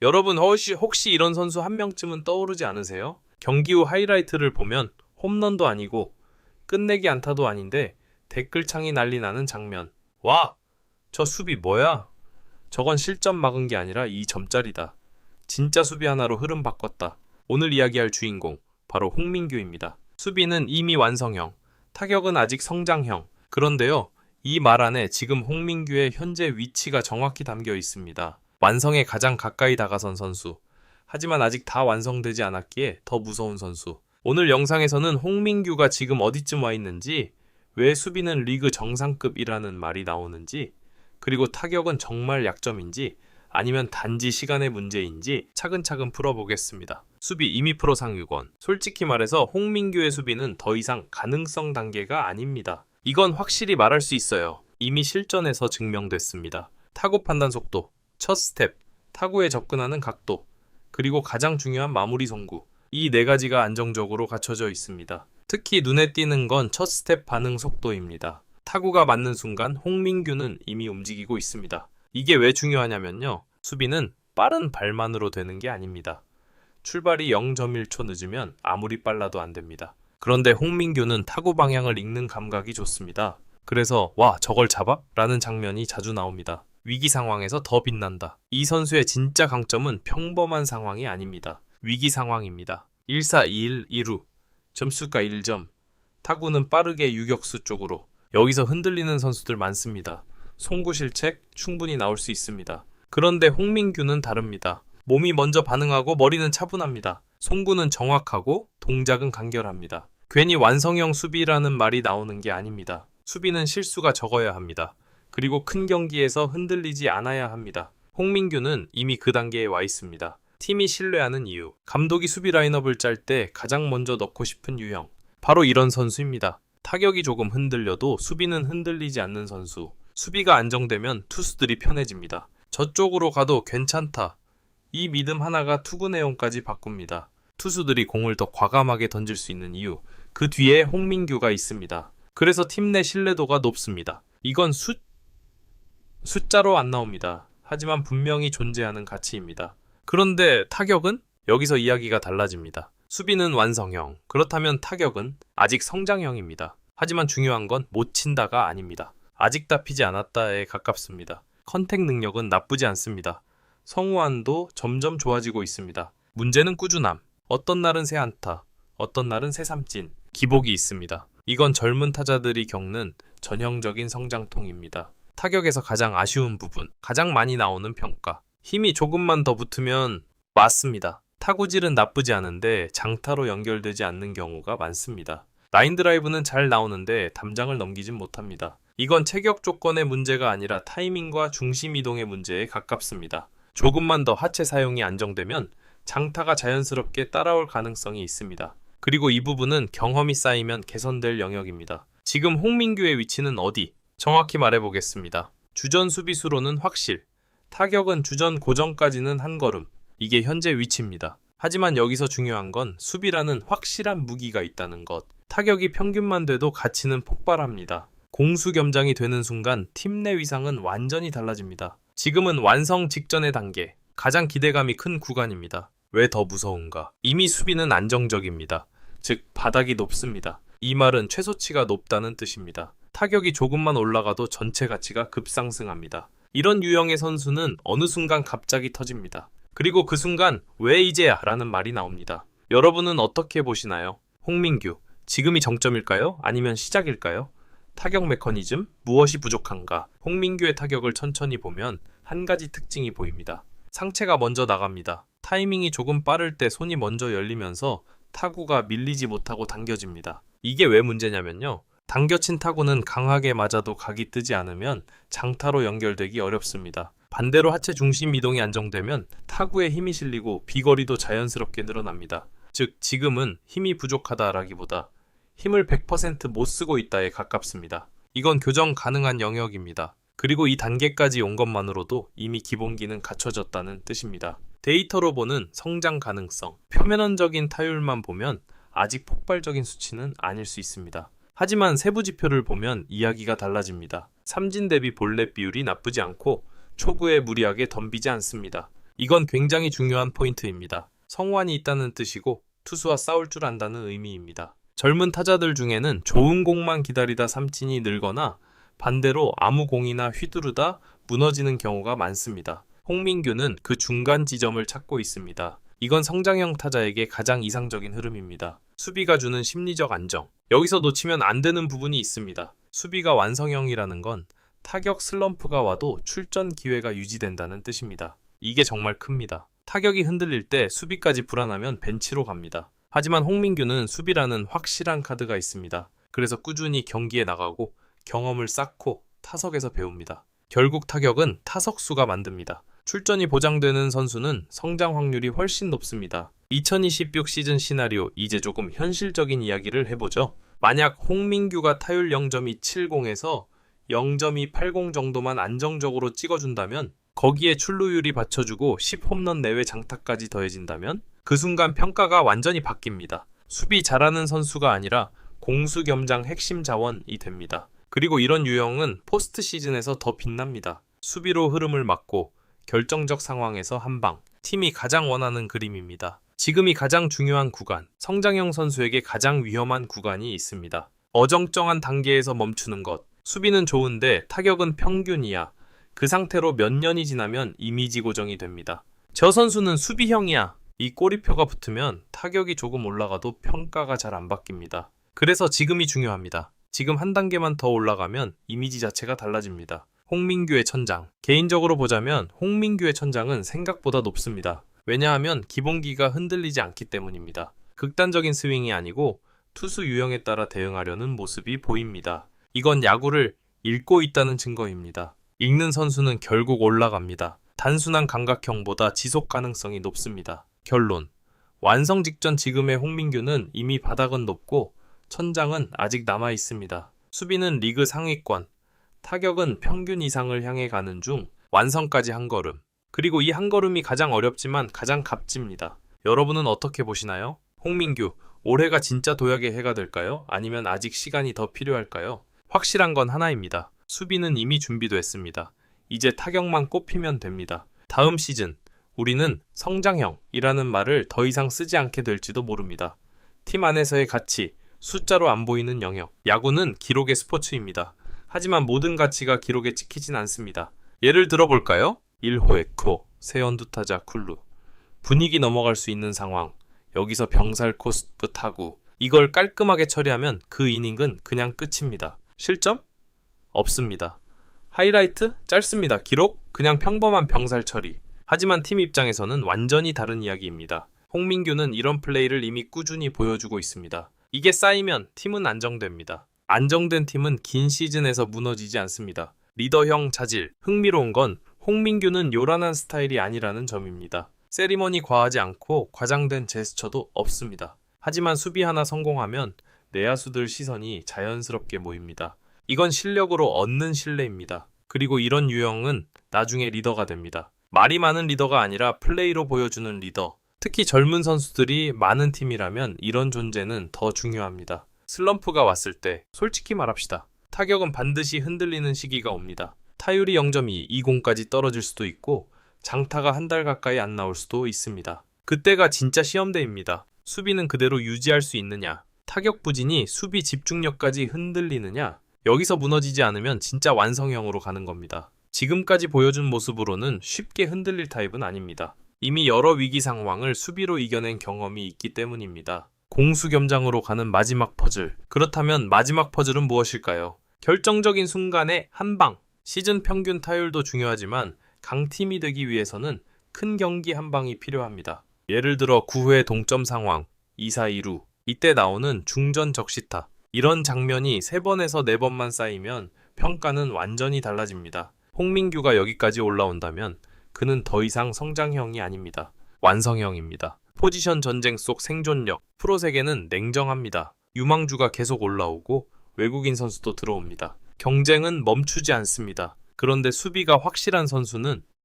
여러분 혹시 이런 선수 한 명쯤은 떠오르지 않으세요? 경기 후 하이라이트를 보면 홈런도 아니고 끝내기 안타도 아닌데 댓글창이 난리 나는 장면. 와! 저 수비 뭐야? 저건 실점 막은 게 아니라 2점짜리다. 진짜 수비 하나로 흐름 바꿨다. 오늘 이야기할 주인공, 바로 홍민규입니다. 수비는 이미 완성형, 타격은 아직 성장형. 그런데요, 이 말 안에 지금 홍민규의 현재 위치가 정확히 담겨 있습니다. 완성에 가장 가까이 다가선 선수. 하지만 아직 다 완성되지 않았기에 더 무서운 선수. 오늘 영상에서는 홍민규가 지금 어디쯤 와 있는지, 왜 수비는 리그 정상급이라는 말이 나오는지, 그리고 타격은 정말 약점인지 아니면 단지 시간의 문제인지 차근차근 풀어보겠습니다. 수비 이미 프로 상위권. 솔직히 말해서 홍민규의 수비는 더 이상 가능성 단계가 아닙니다. 이건 확실히 말할 수 있어요. 이미 실전에서 증명됐습니다. 타구 판단 속도, 첫 스텝, 타구에 접근하는 각도, 그리고 가장 중요한 마무리 송구. 이 네 가지가 안정적으로 갖춰져 있습니다. 특히 눈에 띄는 건 첫 스텝 반응 속도입니다. 타구가 맞는 순간 홍민규는 이미 움직이고 있습니다. 이게 왜 중요하냐면요. 수비는 빠른 발만으로 되는 게 아닙니다. 출발이 0.1초 늦으면 아무리 빨라도 안 됩니다. 그런데 홍민규는 타구 방향을 읽는 감각이 좋습니다. 그래서 와, 저걸 잡아? 라는 장면이 자주 나옵니다. 위기 상황에서 더 빛난다. 이 선수의 진짜 강점은 평범한 상황이 아닙니다. 위기 상황입니다. 1사 2일 1루, 점수가 1점, 타구는 빠르게 유격수 쪽으로. 여기서 흔들리는 선수들 많습니다. 송구 실책 충분히 나올 수 있습니다. 그런데 홍민규는 다릅니다. 몸이 먼저 반응하고 머리는 차분합니다. 송구는 정확하고 동작은 간결합니다. 괜히 완성형 수비라는 말이 나오는 게 아닙니다. 수비는 실수가 적어야 합니다. 그리고 큰 경기에서 흔들리지 않아야 합니다. 홍민규는 이미 그 단계에 와 있습니다. 팀이 신뢰하는 이유, 감독이 수비 라인업을 짤 때 가장 먼저 넣고 싶은 유형, 바로 이런 선수입니다. 타격이 조금 흔들려도 수비는 흔들리지 않는 선수. 수비가 안정되면 투수들이 편해집니다. 저쪽으로 가도 괜찮다. 이 믿음 하나가 투구 내용까지 바꿉니다. 투수들이 공을 더 과감하게 던질 수 있는 이유, 그 뒤에 홍민규가 있습니다. 그래서 팀 내 신뢰도가 높습니다. 이건 숫자로 안 나옵니다. 하지만 분명히 존재하는 가치입니다. 그런데 타격은? 여기서 이야기가 달라집니다. 수비는 완성형, 그렇다면 타격은 아직 성장형입니다. 하지만 중요한 건 못 친다가 아닙니다. 아직 다 피지 않았다에 가깝습니다. 컨택 능력은 나쁘지 않습니다. 성우안도 점점 좋아지고 있습니다. 문제는 꾸준함. 어떤 날은 새 안타, 어떤 날은 새 삼진, 기복이 있습니다. 이건 젊은 타자들이 겪는 전형적인 성장통입니다. 타격에서 가장 아쉬운 부분, 가장 많이 나오는 평가. 힘이 조금만 더 붙으면 맞습니다. 타구질은 나쁘지 않은데 장타로 연결되지 않는 경우가 많습니다. 라인 드라이브는 잘 나오는데 담장을 넘기진 못합니다. 이건 체격 조건의 문제가 아니라 타이밍과 중심 이동의 문제에 가깝습니다. 조금만 더 하체 사용이 안정되면 장타가 자연스럽게 따라올 가능성이 있습니다. 그리고 이 부분은 경험이 쌓이면 개선될 영역입니다. 지금 홍민규의 위치는 어디? 정확히 말해보겠습니다. 주전 수비수로는 확실, 타격은 주전 고정까지는 한 걸음. 이게 현재 위치입니다. 하지만 여기서 중요한 건 수비라는 확실한 무기가 있다는 것. 타격이 평균만 돼도 가치는 폭발합니다. 공수겸장이 되는 순간 팀 내 위상은 완전히 달라집니다. 지금은 완성 직전의 단계, 가장 기대감이 큰 구간입니다. 왜 더 무서운가? 이미 수비는 안정적입니다. 즉 바닥이 높습니다. 이 말은 최소치가 높다는 뜻입니다. 타격이 조금만 올라가도 전체 가치가 급상승합니다. 이런 유형의 선수는 어느 순간 갑자기 터집니다. 그리고 그 순간 왜 이제야? 라는 말이 나옵니다. 여러분은 어떻게 보시나요? 홍민규, 지금이 정점일까요? 아니면 시작일까요? 타격 메커니즘, 무엇이 부족한가? 홍민규의 타격을 천천히 보면 한 가지 특징이 보입니다. 상체가 먼저 나갑니다. 타이밍이 조금 빠를 때 손이 먼저 열리면서 타구가 밀리지 못하고 당겨집니다. 이게 왜 문제냐면요. 당겨친 타구는 강하게 맞아도 각이 뜨지 않으면 장타로 연결되기 어렵습니다. 반대로 하체 중심 이동이 안정되면 타구에 힘이 실리고 비거리도 자연스럽게 늘어납니다. 즉 지금은 힘이 부족하다라기보다 힘을 100% 못 쓰고 있다에 가깝습니다. 이건 교정 가능한 영역입니다. 그리고 이 단계까지 온 것만으로도 이미 기본기는 갖춰졌다는 뜻입니다. 데이터로 보는 성장 가능성, 표면적인 타율만 보면 아직 폭발적인 수치는 아닐 수 있습니다. 하지만 세부 지표를 보면 이야기가 달라집니다. 삼진 대비 볼넷 비율이 나쁘지 않고 초구에 무리하게 덤비지 않습니다. 이건 굉장히 중요한 포인트입니다. 성환이 있다는 뜻이고 투수와 싸울 줄 안다는 의미입니다. 젊은 타자들 중에는 좋은 공만 기다리다 삼진이 늘거나 반대로 아무 공이나 휘두르다 무너지는 경우가 많습니다. 홍민규는 그 중간 지점을 찾고 있습니다. 이건 성장형 타자에게 가장 이상적인 흐름입니다. 수비가 주는 심리적 안정. 여기서 놓치면 안 되는 부분이 있습니다. 수비가 완성형이라는 건 타격 슬럼프가 와도 출전 기회가 유지된다는 뜻입니다. 이게 정말 큽니다. 타격이 흔들릴 때 수비까지 불안하면 벤치로 갑니다. 하지만 홍민규는 수비라는 확실한 카드가 있습니다. 그래서 꾸준히 경기에 나가고 경험을 쌓고 타석에서 배웁니다. 결국 타격은 타석수가 만듭니다. 출전이 보장되는 선수는 성장 확률이 훨씬 높습니다. 2026 시즌 시나리오, 이제 조금 현실적인 이야기를 해보죠. 만약 홍민규가 타율 0.270에서 0.280 정도만 안정적으로 찍어준다면, 거기에 출루율이 받쳐주고 10홈런 내외 장타까지 더해진다면 그 순간 평가가 완전히 바뀝니다. 수비 잘하는 선수가 아니라 공수 겸장 핵심 자원이 됩니다. 그리고 이런 유형은 포스트 시즌에서 더 빛납니다. 수비로 흐름을 막고 결정적 상황에서 한방, 팀이 가장 원하는 그림입니다. 지금이 가장 중요한 구간, 성장형 선수에게 가장 위험한 구간이 있습니다. 어정쩡한 단계에서 멈추는 것. 수비는 좋은데 타격은 평균이야. 그 상태로 몇 년이 지나면 이미지 고정이 됩니다. 저 선수는 수비형이야. 이 꼬리표가 붙으면 타격이 조금 올라가도 평가가 잘 안 바뀝니다. 그래서 지금이 중요합니다. 지금 한 단계만 더 올라가면 이미지 자체가 달라집니다. 홍민규의 천장. 개인적으로 보자면 홍민규의 천장은 생각보다 높습니다. 왜냐하면 기본기가 흔들리지 않기 때문입니다. 극단적인 스윙이 아니고 투수 유형에 따라 대응하려는 모습이 보입니다. 이건 야구를 읽고 있다는 증거입니다. 읽는 선수는 결국 올라갑니다. 단순한 감각형보다 지속 가능성이 높습니다. 결론. 완성 직전 지금의 홍민규는 이미 바닥은 높고 천장은 아직 남아 있습니다. 수비는 리그 상위권, 타격은 평균 이상을 향해 가는 중 완성까지 한 걸음. 그리고 이 한 걸음이 가장 어렵지만 가장 값집니다. 여러분은 어떻게 보시나요? 홍민규, 올해가 진짜 도약의 해가 될까요? 아니면 아직 시간이 더 필요할까요? 확실한 건 하나입니다. 수비는 이미 준비됐습니다. 이제 타격만 꼽히면 됩니다. 다음 시즌, 우리는 성장형이라는 말을 더 이상 쓰지 않게 될지도 모릅니다. 팀 안에서의 가치, 숫자로 안 보이는 영역. 야구는 기록의 스포츠입니다. 하지만 모든 가치가 기록에 찍히진 않습니다. 예를 들어볼까요? 1호 에코, 세연두 타자 쿨루. 분위기 넘어갈 수 있는 상황. 여기서 병살 코스프 타구. 이걸 깔끔하게 처리하면 그 이닝은 그냥 끝입니다. 실점? 없습니다. 하이라이트? 짧습니다. 기록? 그냥 평범한 병살 처리. 하지만 팀 입장에서는 완전히 다른 이야기입니다. 홍민규는 이런 플레이를 이미 꾸준히 보여주고 있습니다. 이게 쌓이면 팀은 안정됩니다. 안정된 팀은 긴 시즌에서 무너지지 않습니다. 리더형 자질. 흥미로운 건 홍민규는 요란한 스타일이 아니라는 점입니다. 세리머니 과하지 않고 과장된 제스처도 없습니다. 하지만 수비 하나 성공하면 내야수들 시선이 자연스럽게 모입니다. 이건 실력으로 얻는 신뢰입니다. 그리고 이런 유형은 나중에 리더가 됩니다. 말이 많은 리더가 아니라 플레이로 보여주는 리더. 특히 젊은 선수들이 많은 팀이라면 이런 존재는 더 중요합니다. 슬럼프가 왔을 때 솔직히 말합시다. 타격은 반드시 흔들리는 시기가 옵니다. 타율이 0.2, 20까지 떨어질 수도 있고 장타가 한 달 가까이 안 나올 수도 있습니다. 그때가 진짜 시험대입니다. 수비는 그대로 유지할 수 있느냐, 타격 부진이 수비 집중력까지 흔들리느냐, 여기서 무너지지 않으면 진짜 완성형으로 가는 겁니다. 지금까지 보여준 모습으로는 쉽게 흔들릴 타입은 아닙니다. 이미 여러 위기 상황을 수비로 이겨낸 경험이 있기 때문입니다. 공수겸장으로 가는 마지막 퍼즐. 그렇다면 마지막 퍼즐은 무엇일까요? 결정적인 순간의 한방. 시즌 평균 타율도 중요하지만 강팀이 되기 위해서는 큰 경기 한방이 필요합니다. 예를 들어 9회 동점 상황, 2사 2루. 이때 나오는 중전 적시타. 이런 장면이 3번에서 4번만 쌓이면 평가는 완전히 달라집니다. 홍민규가 여기까지 올라온다면 그는 더 이상 성장형이 아닙니다. 완성형입니다. 포지션 전쟁 속 생존력. 프로 세계는 냉정합니다. 유망주가 계속 올라오고 외국인 선수도 들어옵니다. 경쟁은 멈추지 않습니다. 그런데 수비가 확실한 선수는